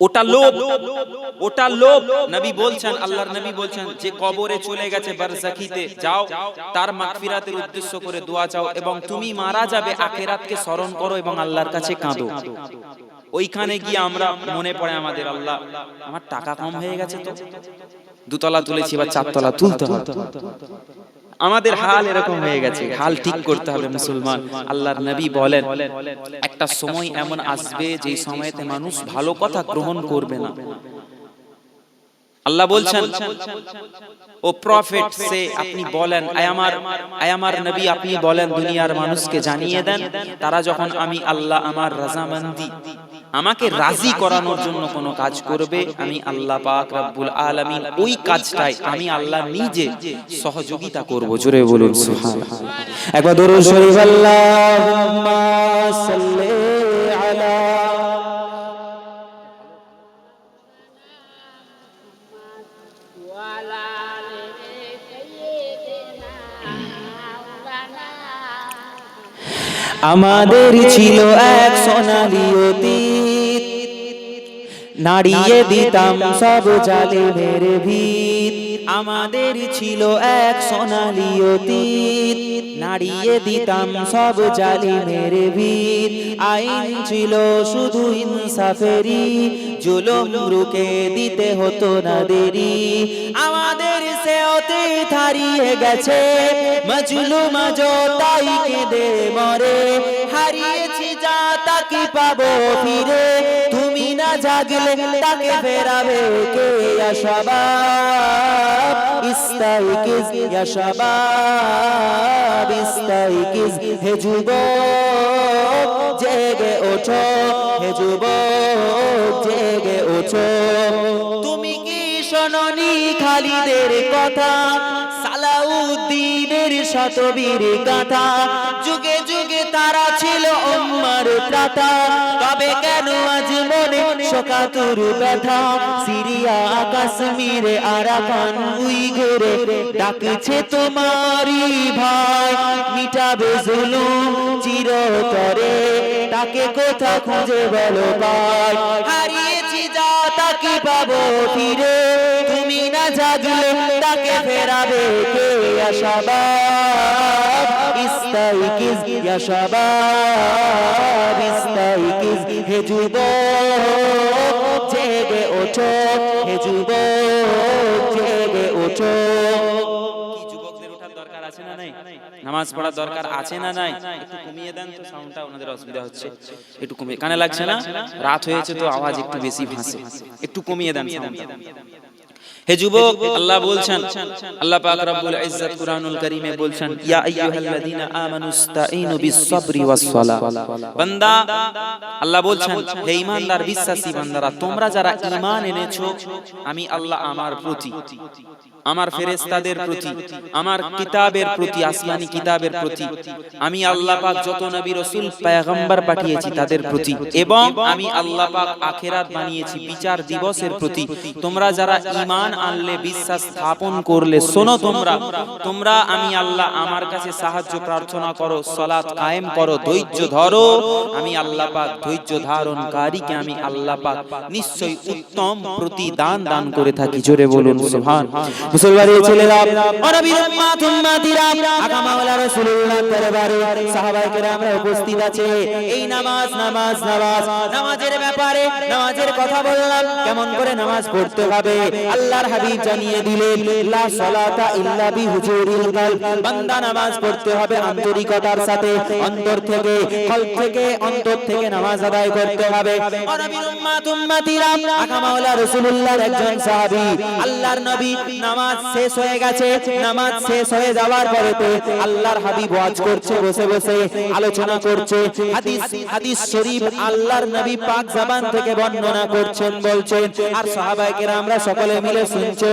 ওটা লোভ, ওটা লোভ। নবী বলছেন, আল্লাহর নবী বলছেন যে কবরে চলে গেছে বারজাখিতে, যাও তার মাগফিরাতের উদ্দেশ্য করে দোয়া চাও এবং তুমি মারা যাবে আখিরাতকে স্মরণ করো এবং আল্লাহর কাছে কাঁদো। ওইখানে গিয়ে আমরা মনে পড়ে আমাদের, আল্লাহ আমার টাকা কম হয়ে গেছে, তো দুতলা তুলেছি বা চারতলা তুলতে হবে। আমাদের হাল এরকম হয়ে গেছে, হাল ঠিক করতে হবে মুসলমান। আল্লাহর নবী বলেন একটা সময় এমন আসবে যে সময়তে মানুষ ভালো কথা গ্রহণ করবে না। আল্লাহ বলছেন, ও প্রফেট সে আপনি বলেন, আয় আমার নবী আপনি বলেন দুনিয়ার মানুষকে জানিয়ে দেন, তারা যখন আমি আল্লাহ আমার রাজামন্দি আমাকে রাজি করানোর জন্য কোনো কাজ করবে, আমি আল্লাহ পাক রব্বুল আলামিন ওই কাজটাই আমি আল্লাহ নিজে সহযোগিতা করব। জোরে বলুন সুবহানাল্লাহ। একবার দরুদ শরীফ আল্লাহুম্মা সাল্লি আলা আমাদের ছিল এক সোনালী অতীত, নাড়িয়ে দিতাম সব জালিমের ভিত। আমাদের ছিল এক সোনালী অতীত, নাড়িয়ে দিতাম সব জালিমের ভিত। আইন ছিল শুধু ইনসাফেরই, জুলুম রুখে দিতে হতো না দেরি। আমাদের সে অতীত হারিয়ে গেছে, মজলুম আজও তাই কেঁদে মরে। হারিয়েছি যা তাকে পাবো ফিরে, তুমি না জাগলে তাকে ফেরাবে কে? ইয়া শাবাব ইস্তাইকিজ, ইয়া শাবাব ইস্তাইকিজ, হে যুবক জেগে ওঠো, হে যুবক জেগে ওঠো। তুমি কি শোনোনি খালিদের কথা, সালাউদ্দিনের শতবীর গাথা? যুগে যুগে তারা ছিল উম্মার ত্রাতা, তবে কেন আজ মনে শোকাতুর ব্যথা? সিরিয়া কাশ্মীরে আরাকান উইঘুরে ডাকছে তোমারই ভাই, মিটাবে জুলুম চিরতরে, তাকে কোথা খুঁজে বলো পাই? হারিয়েছি যা তাকে পাবো ফিরে, তুমি না জাগলে তাকে ফেরাবে কে? ইয়া শাবাব ইস্তাইকিজ, ইয়া শাবাব ইস্তাইকিজ, হে যুবক জেগে ওঠো, হে যুবক জেগে ওঠো। কি যুবকদের ওঠার দরকার আছে না নাই? নামাজ পড়ার দরকার আছে না নাই? একটু কমিয়ে দেন তো, সাউন্ডটা ওনাদের অসুবিধা হচ্ছে, একটু কমিয়ে, কানে লাগছে না? রাত হয়েছে তো আওয়াজ একটু বেশি ভাসে, একটু কমিয়ে দেন সাউন্ডটা। হে যুবক, আল্লাহ বলছেন, আল্লাহ পাক রব্বুল ইজ্জত কুরআনুল কারীমে বলছেন, ইয়া আইয়ুহাল্লাযীনা আমানুস্তাঈনু বিস-সাবরি ওয়াস-সালাহ। বান্দা, আল্লাহ বলছেন হে ঈমানদার বিশ্বাসী বান্দারা, তোমরা যারা ঈমান এনেছো আমি আল্লাহ আমার প্রতি, আমার ফেরেশতাদের প্রতি, আমার কিতাবের প্রতি, আসমানি কিতাবের প্রতি, আমি আল্লাহ পাক যত নবী রাসূল পয়গম্বর পাঠিয়েছি তাদের প্রতি, এবং আমি আল্লাহ পাক আখিরাত বানিয়েছি বিচার দিবসের প্রতি, তোমরা যারা ঈমান আনলে, বিশ্বাস স্থাপন করলে, শোনো তোমরা আমি আল্লাহ আমার কাছে সাহায্য প্রার্থনা করো, সালাত কায়েম করো, ধৈর্য ধরো, আমি আল্লাহ পাক ধৈর্য ধারণকারীকে আমি আল্লাহ পাক নিশ্চয়ই উত্তম প্রতিদান দান করে থাকি। জোরে বলুন সুবহানাল্লাহ। মুসলমানের ছেলেরা, ও নবীর উম্মত উম্মতিরা, আকা মাওলা রাসূলুল্লাহ দরবারে সাহাবায়ে কেরামরা উপস্থিত আছে। এই নামাজের ব্যাপারে, নামাজের কথা বললাম, কেমন করে নামাজ পড়তে হবে আল্লাহর হাবিব জানিয়ে দিলেন, লা সালাতা ইল্লা বিহুজুরিল কলব। বান্দা নামাজ পড়তে হবে আন্তরিকতার সাথে, অন্তর থেকে, কলব থেকে, অন্তর থেকে নামাজ আদায় করতে হবে। ও নবীর উম্মত উম্মতিরা, আকা মাওলা রাসূলুল্লাহর একজন সাহাবী, আল্লাহর নবী নামাজ শেষ হয়ে গেছে, নামাজ শেষ হয়ে যাওয়ার পরেতে আল্লাহর হাবিব ওয়াজ করছে, বসে বসে আলোচনা করছে, হাদিস শরীফ আল্লাহর নবী পাক জবান থেকে বর্ণনা করছেন, বলছেন, আর সাহাবায়ে কেরামরা সকলে মিলে শুনছে।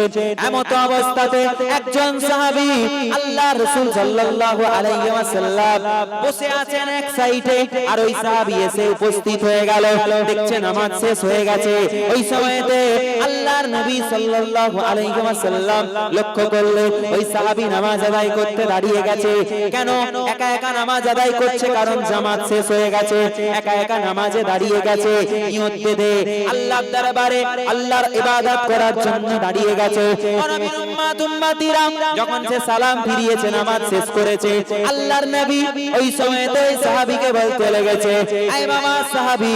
এমত অবস্থাতে একজন সাহাবী আল্লাহর রাসূল সাল্লাল্লাহু আলাইহি ওয়াসাল্লাম বসে আছেন এক সাইডে, আর ওই সাহাবী এসে উপস্থিত হয়ে গেল। দেখছে নামাজ শেষ হয়ে গেছে। ওই সময়তে আল্লাহর নবী সাল্লাল্লাহু আলাইহি ওয়াসাল্লাম লক্ষ্য করলেন ওই সাহাবী নামাজ আদায় করতে দাঁড়িয়ে গেছে। কেন একা একা নামাজ আদায় করছে? কারণ জামাত শেষ হয়ে গেছে, একা একা নামাজে দাঁড়িয়ে গেছে। নিয়ত বেঁধে আল্লাহর দরবারে আল্লাহর ইবাদত করার জন্য দাঁড়িয়ে গেছে। নবীর উম্মত উম্মতিরা যখন সে সালাম ফিরিয়েছে, নামাজ শেষ করেছে, আল্লাহর নবী ওই সময়তে সাহাবীকে বলতে লেগেছে, এই বাবা সাহাবী,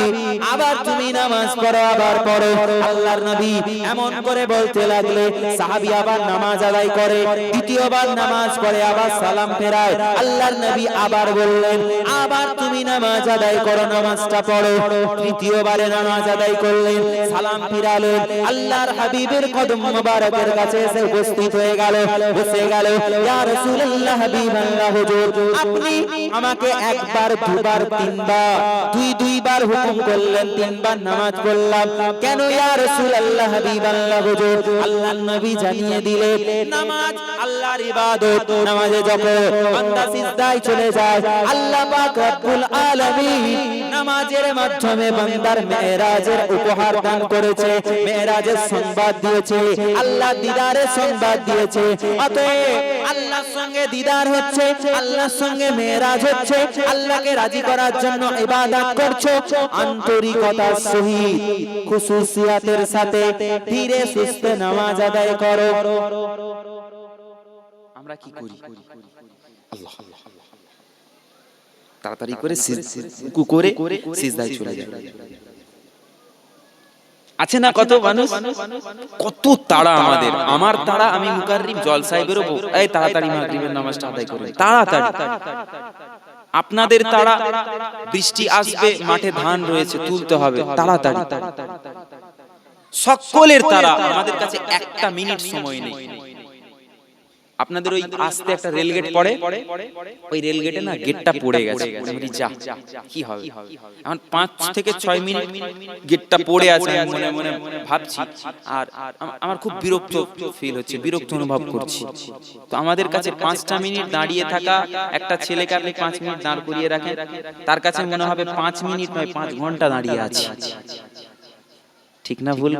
আবার তুমি নামাজ পড়ো, আবার পড়ো। আল্লাহর নবী এমন করে বলতে লাগলে সাহাবী আবার নামাজ আদায় করে, দ্বিতীয়বার নামাজ পড়ে, আবার সালাম ফেরায়। আল্লাহর নবী আবার বললেন, আবার তুমি নামাজ আদায় করো, নামাজটা পড়ো। তৃতীয়বারে নামাজ আদায় করলেন, সালাম ফিরালেন। আল্লাহর হাবিবের কদম মোবারকের কাছে এসে উপস্থিত হয়ে গেল, বসে গেল। ইয়া রাসূলুল্লাহ, হাবিবাল্লাহ, হুজুর আপনি আমাকে একবার, দুবার, তিনবার, দুইবার হুকুম করলেন, তিনবার নামাজ পড়লাম, কেন ইয়া রাসূলুল্লাহ, হাবিবাল্লাহ, হুজুর? আল্লাহর নবী জানিয়ে দিলেন, নামাজ আল্লাহর ইবাদত। নামাজে যখন বান্দা সিজদায় চলে যায়, আল্লাহ পাক রব্বুল আলামিন নামাজের মাধ্যমে বান্দার মেরাজের উপহার দান করেছে, মেরাজের সংবাদ দিয়েছে, আল্লাহ দিদারের সংবাদ দিয়েছে। অতএব আল্লাহর সঙ্গে দিদার হচ্ছে, আল্লাহর সঙ্গে মেরাজ হচ্ছে, আল্লাহকে রাজি করার জন্য ইবাদত করছো, আন্তরিকতার সহিত খুশুসিয়াতের সাথে ধীরে সুস্থে নামাজ আদায় করো। আমরা কি করি? আল্লাহ তাড়াতাড়ি করে সিজদায় চলে যায়। আছে না কত মানুষ, কত তাড়া আমাদের। আমার তাড়া, আমি মুকাররিম জলসায় বেরোবো, এই তাড়াতাড়ি মাগরিবের নামাজটা আদায় করে, তাড়াতাড়ি। আপনাদের তাড়া, বৃষ্টি আসবে, মাঠে ধান রয়েছে, তুলতে হবে, তাড়াতাড়ি। সকলের তাড়া, আমাদের কাছে একটা মিনিট সময় নেই। আপনাদের ওই আসতে একটা রেলগেট পড়ে, ওই রেলগেটে না গেটটা পড়ে গেছে, যা কি হবে এখন 5 থেকে 6 মিনিট গেটটা পড়ে আছে, আমি মনে মনে ভাবছি, আর আমার খুব বিরক্ত ফিল হচ্ছে, বিরক্ত অনুভব করছি। তো আমাদের কাছে 5টা মিনিট দাঁড়িয়ে থাকা, একটা ছেলেকে আপনি 5 মিনিট দাঁড় করিয়ে রাখেন, তার কাছে মনে হবে 5 মিনিট নয় 5 ঘন্টা দাঁড়িয়ে আছে। ঠিক না ভুল?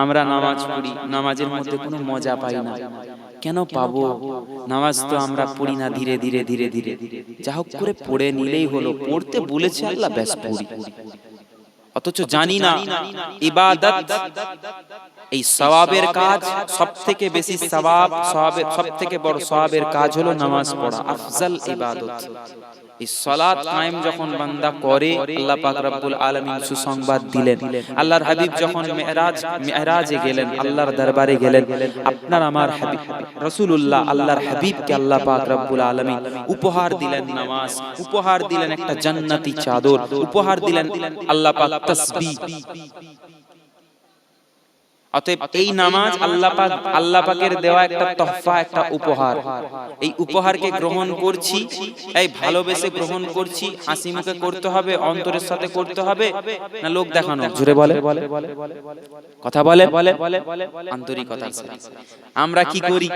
আমরা নামাজ পড়ি, নামাজের মধ্যে কোনো মজা পাই না। কেন পাবো? নামাজ তো আমরা পড়ি না, ধীরে ধীরে ধীরে ধীরে যা হোক করে পড়ে নিলেই হলো। পড়তে বলেছে আল্লাহ, ব্যাস পড়ি। অথচ জানি না ইবাদত, এই সওয়াবের কাজ, সবথেকে বেশি সওয়াব, সবথেকে বড় সওয়াবের কাজ হলো নামাজ পড়া, আফজাল ইবাদত। এই সালাত কায়েম যখন বান্দা করে, আল্লাহ পাক রব্বুল আলামিন সুসংবাদ দিলেন। আল্লাহর হাবিব যখন মেরাজে গেলেন, আল্লাহর দরবারে গেলেন, আপনার আমার হাবিব রাসূলুল্লাহ, আল্লাহর হাবিবকে আল্লাহ পাক রব্বুল আলামিন উপহার দিলেন নামাজ, উপহার দিলেন একটা জান্নাতি চাদর, উপহার দিলেন আল্লাহ পাক তাসবিহ। অতএব এই নামাজ আল্লাহ পাকের দেওয়া একটা তোহফা, একটা উপহার। এই উপহারকে গ্রহণ করছি, এই ভালোবেসে গ্রহণ করছি। হাসি মুখে করতে হবে, অন্তরের সাথে করতে হবে, না লোক দেখানো? জোরে বলে, কথা বলে, আন্তরিকতার সাথে। আমরা কি করি?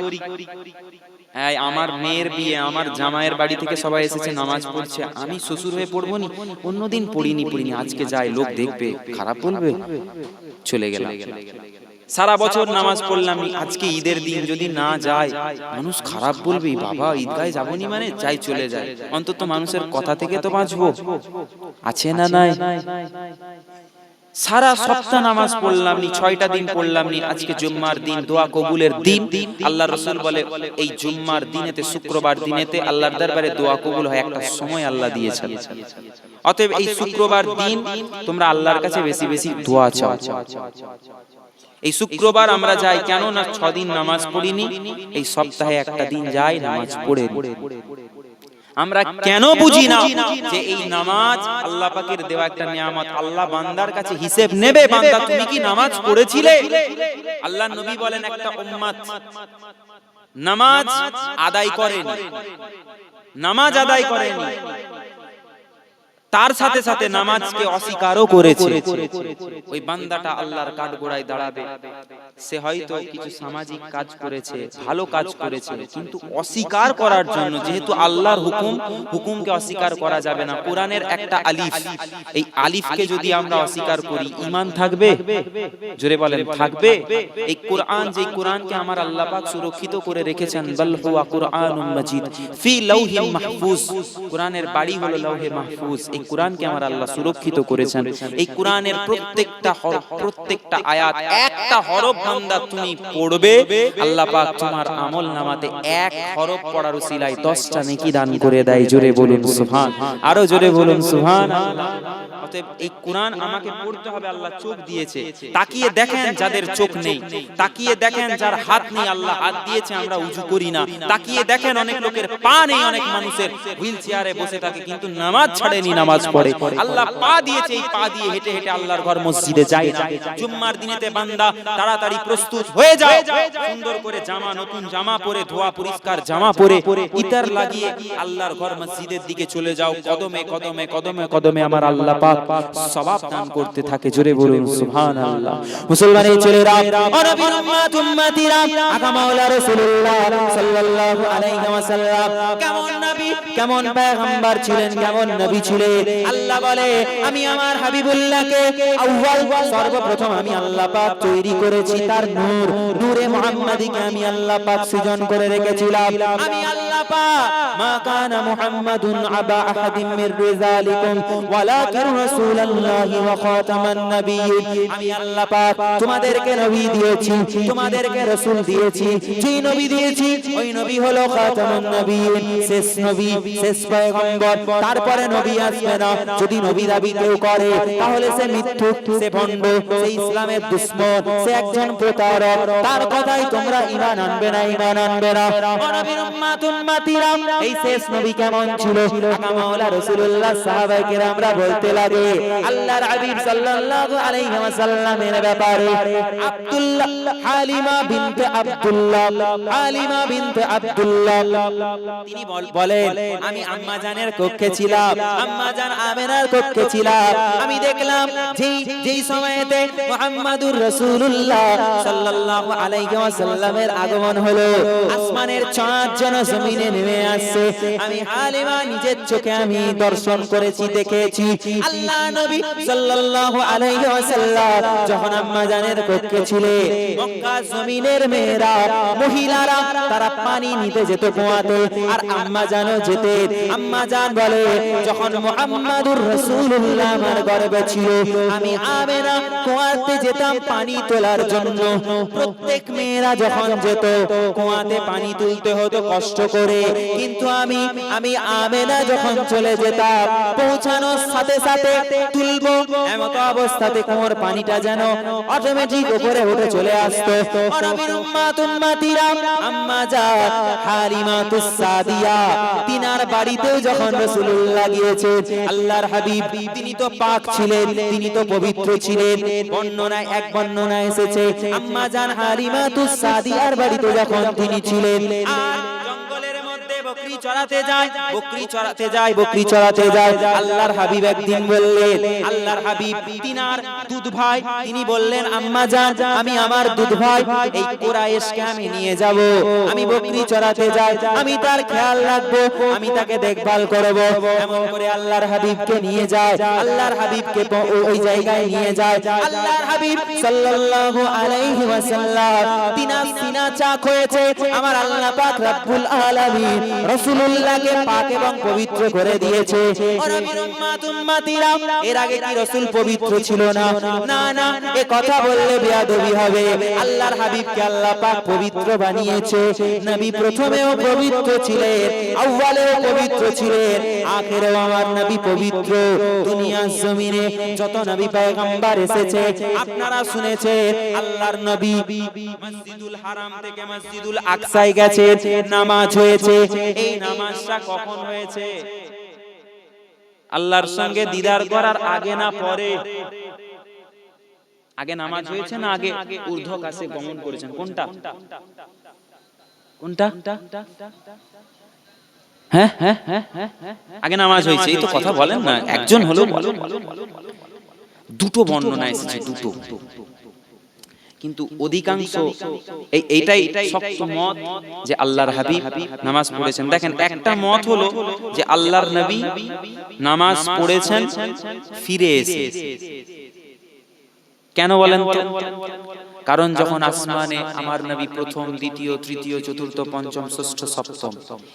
আমার মেয়ের বিয়ে, আমার জামাইয়ের বাড়ি থেকে সবাই এসেছে, নামাজ পড়ছে, আমি শ্বশুর হয়ে পড়বো নি, অন্যদিন পড়িনি, আজকে যাই, লোক দেখবে, খারাপ বলবে, চলে গেলাম। সারা বছর নামাজ পড়লাম, আজকে ঈদের দিন যদি না যায়, মানুষ খারাপ বলবে, বাবা ঈদগায় যাবনি মানে যাই, চলে যায়, অন্তত মানুষের কথা থেকে তো বাঁচবো। আছে না নাই? সারা সপ্তাহ নামাজ পড়লাম নি, 6টা দিন পড়লাম নি, আজকে জুম্মার দিন, দোয়া কবুলের দিন। আল্লাহ রাসূল বলে, এই জুম্মার দিনেতে, শুক্রবার দিনেতে আল্লাহর দরবারে দোয়া কবুল হয়, একটা সময় আল্লাহ দিয়েছেন। অতএব এই শুক্রবার দিন তোমরা আল্লাহর কাছে বেশি বেশি দোয়া চাও। এই শুক্রবার আমরা যাই কেন না? 6 দিন নামাজ পড়িনি, এই সপ্তাহে একটা দিন যাই, নামাজ পড়ে। আমরা কেন বুঝি না যে এই নামাজ আল্লাহ পাকের দেওয়া একটা নিয়ামত? আল্লাহ বান্দার কাছে হিসেব নেবে, বান্দা তুমি কি নামাজ পড়েছিলে? আল্লাহর নবী বলেন, একটা উম্মত নামাজ আদায় করেনি, তার সাথে সাথে নামাজকে অস্বীকারও করেছে, ওই বান্দাটা আল্লাহর কাঠগড়ায় দাঁড়াবে। সে হয়তো কিছু সামাজিক কাজ করেছে, ভালো কাজ করেছে, কিন্তু অস্বীকার করার জন্য, যেহেতু আল্লাহর হুকুমকে অস্বীকার করা যাবে না। কোরআনের একটা আলিফ, এই আলিফকে যদি আমরা অস্বীকার করি, ঈমান থাকবে? জোরে বলেন, থাকবে? এই কোরআন, যে কোরআনকে আমার আল্লাহ পাক সুরক্ষিত করে রেখেছেন, বাল হুয়া কুরআনুম মাজিদ ফি লাউহিম মাহফুজ, কোরআনের বাড়ি হলো লাউহে মাহফুজ। এই কোরআনকে আমার আল্লাহ সুরক্ষিত করেছেন। এই কোরআনের প্রত্যেকটা হরফ, প্রত্যেকটা আয়াত, একটা হরফ বান্দা তুমি পড়বে, আল্লাহ পাক তোমার আমল নামাতে এক হরফ পড়ার উসিলায় 10টা নেকি দান করে দেয়। জোরে বলুন সুবহান, আরো জোরে বলুন সুবহানাল্লাহ। অতএব এই কোরআন আমাকে পড়তে হবে, আল্লাহ চোখ দিয়েছে। তাকিয়ে দেখেন যাদের চোখ নেই, তাকিয়ে দেখেন যার হাত নেই, আল্লাহ হাত দিয়েছে, আমরা উজু করি না। তাকিয়ে দেখেন অনেক লোকের পা নেই, অনেক মানুষের হুইল চেয়ারে বসে থাকে কিন্তু নামাজ ছাড়েনি, নামাজ পড়ে। আল্লাহ পা দিয়েছে, এই পা দিয়ে হেঁটে হেঁটে আল্লাহর ঘর মসজিদে যায় না। জুম্মার দিনেতে বান্দা তাড়াতাড়ি প্রস্তুত হয়ে যাও, সুন্দর করে জামা, নতুন জামা পরে, ধোয়া পরিষ্কার জামা পরে, ইতার লাগিয়ে আল্লাহর ঘর মসজিদের দিকে চলে যাও। কদমে কদমে কদমে কদমে আমার আল্লাহ পাক সওয়াব দান করতে থাকে। জোরে বলুন সুবহানাল্লাহ। মুসলমানের ছেলেরা, ও নবীর উম্মত উম্মতিরা, আকা মাওলা রাসূলুল্লাহ সাল্লাল্লাহু আলাইহি ওয়াসাল্লাম কেমন নবী, কেমন পয়গম্বর ছিলেন, কেমন নবী ছিলেন। আল্লাহ বলে, আমি আমার হাবিবুল্লাহকে আউয়াল, সর্বপ্রথম আমি আল্লাহ পাক তৈরি করেছি, তার নূর, নূরে মুহাম্মাদিকে আমি আল্লাহ পাক সৃজন করে রেখেছিলাম। আমি আল্লাহ পাক, মা কানা মুহাম্মাদুন আবা আহাদিম মির রিজালিকুম ওয়ালাকিন রাসূলুল্লাহি ওয়া খাতামান নাবিয়্যিন। আমি আল্লাহ পাক তোমাদেরকে নবী দিয়েছি, তোমাদেরকে রাসূল দিয়েছি। যে নবী দিয়েছি ওই নবী হলো খাতামুন নবিয়্যিন, শেষ নবী, শেষ পয়গম্বর। তারপরে নবী আসবে না। যদি নবী দাবি কেউ করে তাহলে সে মিথ্যুক, সে ভণ্ড, সে ইসলামের দুশমন, সে একজন প্রতারক। তার কথাই তোমরা ঈমান আনবে না, ঈমান আনবে না। ও নবীর উম্মত উম্মতিরা, এই শেষ নবী কেমন ছিল? আকা মাওলা রাসূলুল্লাহ সাহাবায়ে কেরামরা বলতে লাগে আল্লাহর হাবিব সাল্লাল্লাহু আলাইহি ওয়াসাল্লামের ব্যাপারে, আব্দুল্লাহ, হালিমা বিনতে আব্দুল্লাহ, হালিমা বিনতে আব্দুল্লাহ, তিনি বলেন, আমি আম্মা জানের কক্ষে ছিলাম, আম্মা জান আমেনার কক্ষে ছিলাম। আমি দেখলাম যেই সময়েতে মুহাম্মাদুর রাসূলুল্লাহ সাল্লাল্লাহু আলাইহি ওয়াসাল্লামের আগমন হলো, আসমানের চাঁদ যেন জমিনে নেমে আসছে। আমি হালিমা নিজের চোখে আমি দর্শন করেছি, দেখেছি। আল্লাহ নবী সাল্লাল্লাহু আলাইহি ওয়াসাল্লাম যখন আম্মা জানের কক্ষে ছিলেন, মক্কা জমিনের মেয়েরা, মহিলারা, তারা পানি নিতে যেত কুয়াতে, আর আম্মা জানও যেতেন। আম্মা জান বলে, যখন মুহাম্মাদুর রাসূলুল্লাহ আমার গর্ভে ছিল, আমি আমেনা কুয়াতে যেতাম পানি তোলার জন্য। প্রত্যেক মেয়েরা যখন যেত কুয়াতে পানি তুলতে হতো কষ্ট করে, কিন্তু আমি আমেনা যখন চলে যেতাম, পৌঁছানোর সাথে সাথে তুলবো, এমত অবস্থাতে কুয়ার পানিটা যেন অটোমেটিক উপরে উঠে চলে আসতো। নবীর উম্মত উম্মতিরা, আম্মা জান হালিমাতুস সাদিয়া, তিনার বাড়িতেও যখন রাসূলুল্লাহ গিয়েছে, আল্লাহর হাবিব, তিনি তো পাক ছিলেন, তিনি তো পবিত্র ছিলেন। বর্ণনায়, এক বর্ণনায় এসেছে, আম্মা জান হালিমাতুস সাদিয়ার বাড়িতে যখন তিনি ছিলেন, আর জঙ্গলের মধ্যে বকরি চড়াতে যায়, বকরি চড়াতে যায়, বকরি চড়াতে যায়। আল্লাহর হাবিব একদিন বললেন, আল্লাহর হাবিব তিনার দুধ ভাই, তিনি বললেন, আম্মা জান, আমি আমার দুধ ভাই এই কুরাইশকে আমি নিয়ে যাব, আমি বকরি চড়াতে যাই, আমি তার খেয়াল রাখবো, আমি তাকে দেখভাল করব। এমন করে আল্লাহর হাবিবকে নিয়ে যায়, আল্লাহর হাবিবকে ওই জায়গায় নিয়ে যায়। আল্লাহর হাবিব সাল্লাল্লাহু আলাইহি ওয়াসাল্লাম, তিনার সিনা চাক হয়েছে, আমার আল্লাহ পাক রব্বুল আলামিন রাসূলুল্লাহকে পাক এবং পবিত্র করে দিয়েছে। ও নবীর উম্মত উম্মতিরা, এর আগে কি রাসূল পবিত্র ছিল না? না না, এ কথা বললে বেয়াদবি হবে। আল্লাহর হাবিবকে আল্লাহ পাক পবিত্র বানিয়েছে। নবী প্রথমেও পবিত্র ছিলেন, আউয়ালেও পবিত্র ছিলেন, আখিরেও আমার নবী পবিত্র। দুনিয়ার জমিনে যত নবী পয়গম্বর এসেছে আপনারা শুনেছেন, আল্লাহর নবী মসজিদুল হারাম থেকে মসজিদুল আকসায় গেছে, নামাজ হয়েছে। এই নামাজটা কখন হয়েছে? আল্লাহর সঙ্গে দিদার করার আগে না পরে? আগে নামাজ হয়েছে না আগে ঊর্ধ্বকাশে গমন করেছেন? কোনটা কোনটা? হ্যাঁ হ্যাঁ হ্যাঁ আগে নামাজ হয়েছে, এই তো কথা বলেন না, একজন হলো বলেন। দুটো বর্ণনা এসেছে, দুটো, কিন্তু অধিকাংশ এইটাই শক্ত মত যে আল্লাহর হাবিব নামাজ পড়েছেন। দেখেন, একটা মত হলো যে আল্লাহর নবী নামাজ পড়েছেন ফিরে এসে। কেন বলেন তো? কারণ যখন আসমানে আমার নবী প্রথম, দ্বিতীয়, তৃতীয়, চতুর্থ, পঞ্চম, ষষ্ঠ, সপ্তম,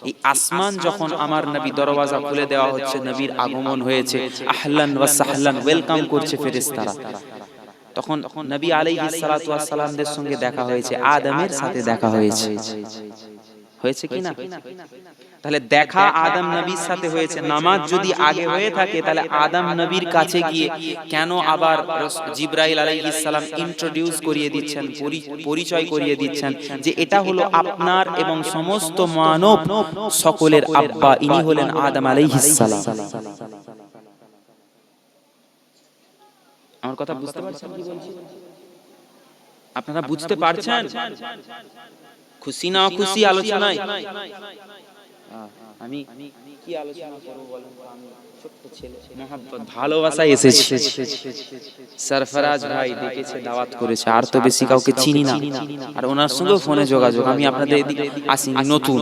এই আসমান যখন আমার নবী দরওয়াজা খুলে দেওয়া হচ্ছে, নবীর আগমন হয়েছে, আহলান ওয়া সাহলান, ওয়েলকাম করছে ফেরেশতারা, তখন নবী আলাইহিস সালাতু ওয়াস সালামদের সঙ্গে দেখা হয়েছে, আদমের সাথে দেখা হয়েছে, হয়েছে কি না? তাহলে দেখা আদম নবীর সাথে হয়েছে। নামাজ যদি আগে হয়ে থাকে তাহলে আদম নবীর কাছে গিয়ে কেন আবার জিবরাইল আলাইহিস সালাম ইন্ট্রোডিউস করিয়ে দিচ্ছেন, পরিচয় করিয়ে দিচ্ছেন যে এটা হলো আপনার এবং সমস্ত মানব সকলের আব্বা, ইনি হলেন আদম আলাইহিস সালাম। আমার কথা বুঝতে পারছেন কি বলছি? আপনারা বুঝতে পারছেন? খুশি না খুশি আলোচনায়? আমি কি আলোচনা করব বলেন তো? আমি ছোট্ট ছেলে, মহব্বত, ভালোবাসায় এসেছি। সরফরাজ ভাই ডেকেছে, দাওয়াত করেছে, আর তো বেশি কাউকে চিনি না, আর ওনার সঙ্গে ফোনে যোগাযোগ। আমি আপনাদের এদিকে আসিনি, নতুন।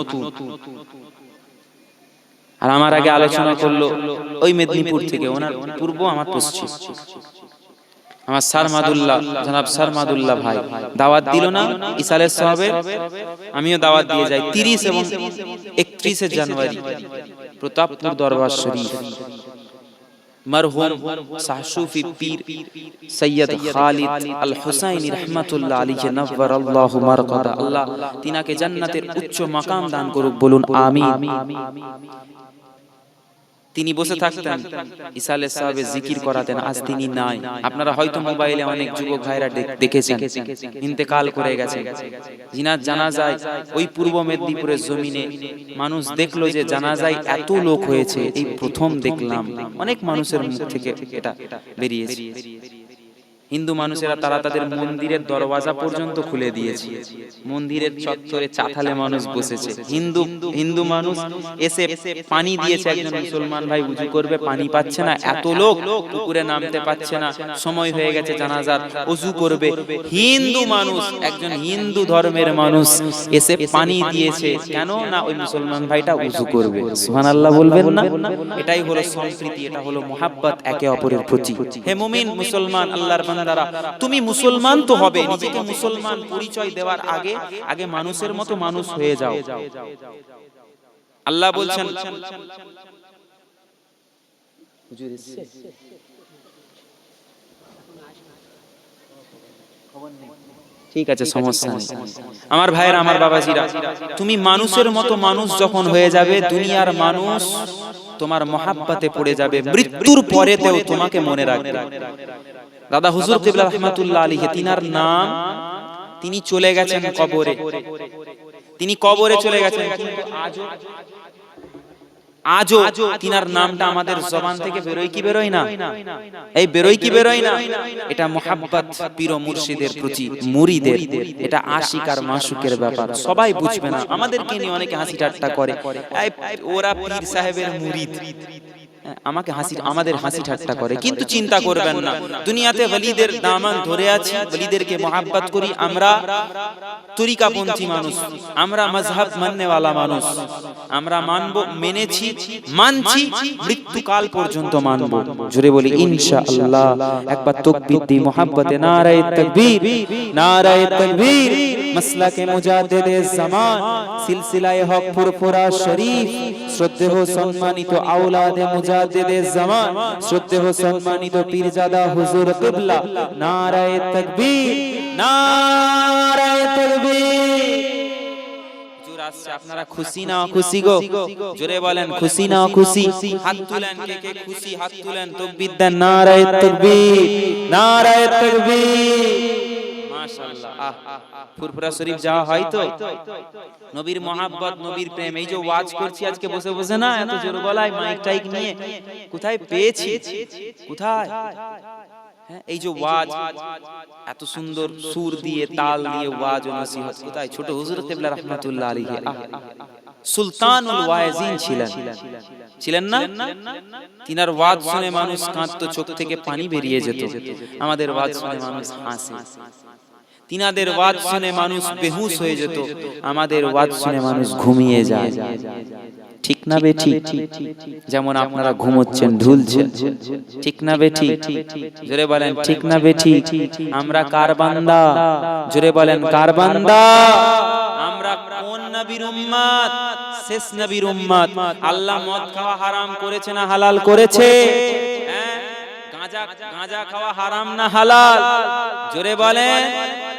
আর আমার আগে আলোচনা করলো ওই মেদিনীপুর থেকে, ওনার পূর্ব আমার পশ্চিম, আমার সারমাদুল্লাহ, জনাব সারমাদুল্লাহ ভাই দাওয়াত দিল না ইসালের সাহাবের, আমিও দাওয়াত দিয়ে যাই 30 এবং 31 জানুয়ারি প্রতাপপুর দরবার শরীফ, মরহুম সাহসুফি পীর সৈয়দ খালিদ আল হুসাইনি রহমাতুল্লাহ আলাইহি নওয়ারাল্লাহু মারকাদা, আল্লাহ তিনাকে জান্নাতের উচ্চ মাকাম দান করুক, বলুন আমিন। তিনি বসে থাকতেন, ইসালে সাহেবের জিকির করাতেন, আজ তিনি নাই। আপনারা হয়তো মোবাইলে অনেক যুবক ভাইরা দেখেছেন, ইন্তেকাল করে গেছেন। জিনার জানাজায় ওই পূর্ব মেদিনীপুরের জমিনে মানুষ দেখলো যে জানাজায় এত লোক হয়েছে, এই প্রথম দেখলাম। অনেক মানুষের মুখ থেকে এটা বেরিয়েছে। হিন্দু মানুষেরা তারা তাদের মন্দিরের দরওয়াজা পর্যন্ত খুলে দিয়েছে, মন্দিরের চত্বরে চাতালে মানুষ বসেছে। হিন্দু মানুষ এসে পানি দিয়েছে, একজন মুসলমান ভাই উযু করবে, পানি পাচ্ছে না, এত লোক পুকুরে নামতে পারছে না, সময় হয়ে গেছে জানাজার, ওযু করবে। হিন্দু মানুষ, একজন হিন্দু ধর্মের মানুষ এসে পানি দিয়েছে, কেন না ওই মুসলমান ভাইটা উযু করবে। সুবহানাল্লাহ বলবেন না? এটাই হলো সম্প্রীতি, এটা হলো মুহাব্বত একে অপরের প্রতি। হে মুমিন মুসলমান আল্লাহর বান্দারা, তুমি মুসলমান তো হবে, নিজেকে মুসলমান পরিচয় দেওয়ার আগে আগে মানুষের মতো মানুষ হয়ে যাও। আল্লাহ বলছেন, ঠিক আছে, সমস্যা নেই। আমার ভাইয়ের, আমার বাবাজিরা, তুমি মানুষের মতো মানুষ যখন হয়ে যাবে, দুনিয়ার মানুষ তোমার মহাব্বতে পড়ে যাবে, মৃত্যুর পরেতেও তোমাকে মনে রাখবে। দাদা হুজুর কিবলা রাহমাতুল্লাহ আলাইহি, তিনার নাম, তিনি চলে গেছেন কবরে, তিনি কবরে চলে গেছেন, কিন্তু আজও তিনার নামটা আমাদের জবান থেকে বেরোয় কি বেরোয় না? এই বেরোয় কি বেরোয় না? এটা মুহাব্বত পীর ও মুর্শিদের প্রতি, মুরিদের, এটা আশিক আর মাশুকের ব্যাপার। সবাই বুঝবে না, আমাদেরকে নিয়ে অনেকে হাসি ঠাট্টা করে, ওরা পীর সাহেবের মুরিদ, আমাকে হাসি, আমাদের হাসি ঠাট্টা করে, কিন্তু চিন্তা করবেন না, দুনিয়াতে ওলিদের দামান ধরে আছি, ওলিদেরকে মহব্বত করি। আমরা তরিকাপন্থী মানুষ, আমরা মাযহাব মাননেওয়ালা মানুষ, আমরা মানবো, মেনেছি, মানছি, মৃত্যুকাল পর্যন্ত মানবো। জোরে বলি ইনশাআল্লাহ। একবার তাকবীর দি, মহব্বতে নারায়ে তাকবীর, নারায়ে তাকবীর। মাসলাকে মুজাদ্দিদে জামান, সিলসিলায়ে হক ফুরফুরা শরীফ, শ্রদ্ধেয় সম্মানিত আওলাদে মুজাদ্দিদে জামান, শ্রদ্ধেয় সম্মানিত পীরজাদা হুজুর কিবলা, নারায়ে তাকবীর, নারায়ে তাকবীর। হুজুর আসছে, আপনারা খুশি না খুশি গো? জোরে বলেন খুশি না খুশি? হাত তুলেন, কে কে খুশি হাত তুলেন, তাকবীর দেন, নারায়ে তাকবীর, নারায়ে তাকবীর। মাশাআল্লাহ। ফুরফুরা শরীফ যাওয়া হয় তো? নবীর মহব্বত, নবীর প্রেম, এই যে ওয়াজ করছি আজকে বসে বসে না, এত জোর গলায় মাইক টাইক নিয়ে, কোথায় পেয়েছি? কোথায়? এই যে ওয়াজ, এত সুন্দর সুর দিয়ে, তাল দিয়ে ওয়াজ ও নসিহত, কোথায়? ছোট হুজুর কিবলা রাহমাতুল্লাহ আলাইহি। সুলতানুল ওয়াইজিন ছিলেন না? তিনার ওয়াজ শুনে মানুষ কাঁদতো, চোখ থেকে পানি বেরিয়ে যেত। আমাদের ওয়াজ শুনে মানুষ হাসে। তিনাদের ওয়াজ শুনে মানুষ বেহুশ হয়ে যেত, আমাদের ওয়াজ শুনে মানুষ ঘুমিয়ে যায়। ঠিক না বেঠিক? যেমন আপনারা ঘুমোচ্ছেন, ঢুলছেন, ঠিক না বেঠিক? জোরে বলেন ঠিক না বেঠিক? আমরা কার বান্দা? জোরে বলেন কার বান্দা? আমরা কোন নবীর উম্মত? শেষ নবীর উম্মত। আল্লাহ মদ খাওয়া হারাম করেছে না হালাল করেছে? গাঁজা খাওয়া হারাম না হালাল? জোরে বলেন।